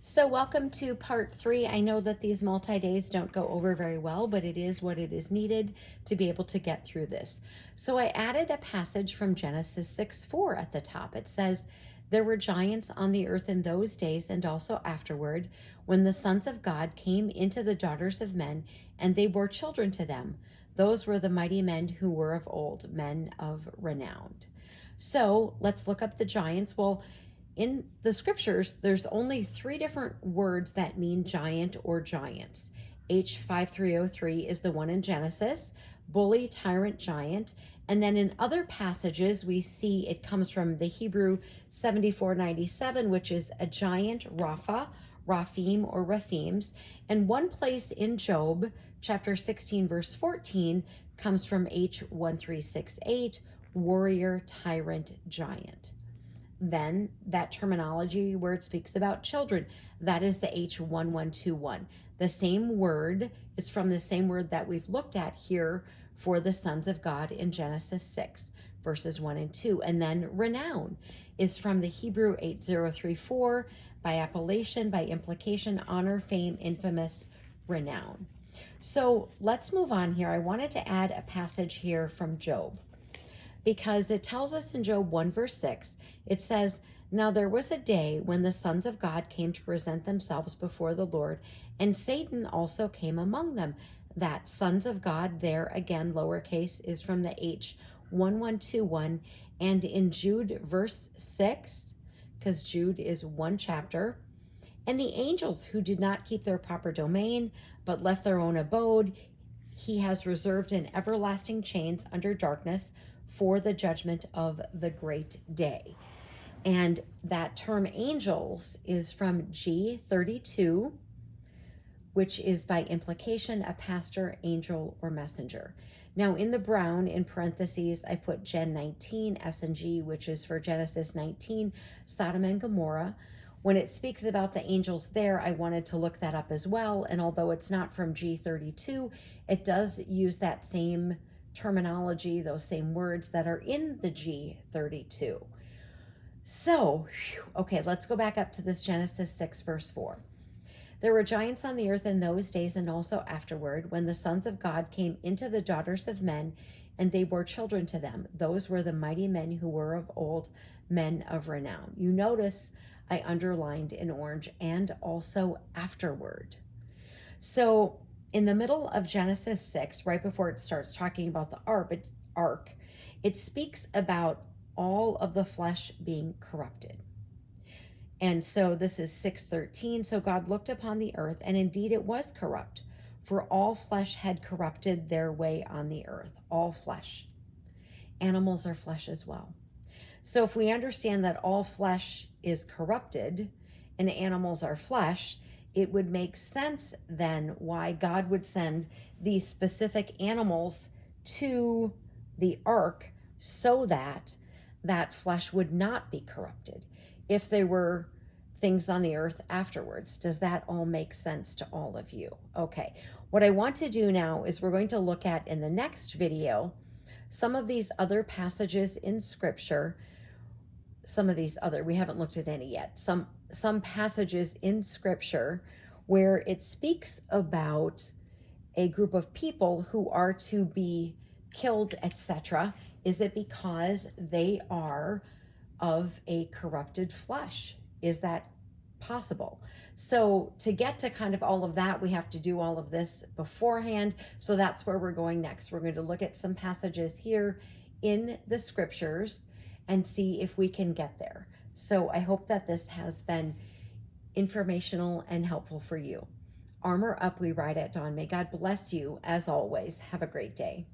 So welcome to part 3. I know that these multi-days don't go over very well, but it is what it is needed to be able to get through this. So I added a passage from Genesis 6:4 at the top. It says, "There were giants on the earth in those days and also afterward, when the sons of God came into the daughters of men, and they bore children to them. Those were the mighty men who were of old, men of renown." So let's look up the giants. Well, in the scriptures, there's only 3 different words that mean giant or giants. H5303 is the one in Genesis, bully, tyrant, giant. And then in other passages, we see it comes from the Hebrew 7497, which is a giant, Rapha, Raphim, or Raphims. And one place in Job, chapter 16, verse 14, comes from H1368, warrior, tyrant, giant. Then that terminology where it speaks about children, that is the H1121. The same word, it's from the same word that we've looked at here for the sons of God in Genesis 6, verses 1 and 2. And then renown is from the Hebrew 8034, by appellation, by implication, honor, fame, infamous, renown. So let's move on here. I wanted to add a passage here from Job, because it tells us in Job 1, verse 6, it says, "Now there was a day when the sons of God came to present themselves before the Lord, and Satan also came among them." That sons of God there, again, lowercase, is from the H1121. And in Jude, verse 6, because Jude is one chapter, "And the angels who did not keep their proper domain, but left their own abode, he has reserved in everlasting chains under darkness for the judgment of the great day." And that term angels is from G32, which is by implication a pastor, angel, or messenger. Now in the brown, in parentheses, I put Gen 19, S and G, which is for Genesis 19, Sodom and Gomorrah. When it speaks about the angels there, I wanted to look that up as well. And although it's not from G32, it does use that same terminology, those same words that are in the G32. So, okay, let's go back up to this Genesis 6, verse 4. "There were giants on the earth in those days and also afterward, when the sons of God came into the daughters of men, and they bore children to them. Those were the mighty men who were of old, men of renown." You notice I underlined in orange, "and also afterward." So in the middle of Genesis 6, right before it starts talking about the ark, it speaks about all of the flesh being corrupted. And so this is 6:13. "So God looked upon the earth, and indeed it was corrupt, for all flesh had corrupted their way on the earth." All flesh. Animals are flesh as well. So if we understand that all flesh is corrupted and animals are flesh, it would make sense then why God would send these specific animals to the ark, so that that flesh would not be corrupted if there were things on the earth afterwards. Does that all make sense to all of you? Okay, what I want to do now is we're going to look at, in the next video, some of these other passages in scripture. We haven't looked at any yet. Some passages in scripture where it speaks about a group of people who are to be killed, etc. Is it because they are of a corrupted flesh? Is that possible? So to get to kind of all of that, we have to do all of this beforehand. So that's where we're going next. We're going to look at some passages here in the scriptures and see if we can get there. So I hope that this has been informational and helpful for you. Armor up, we ride at dawn. May God bless you as always. Have a great day.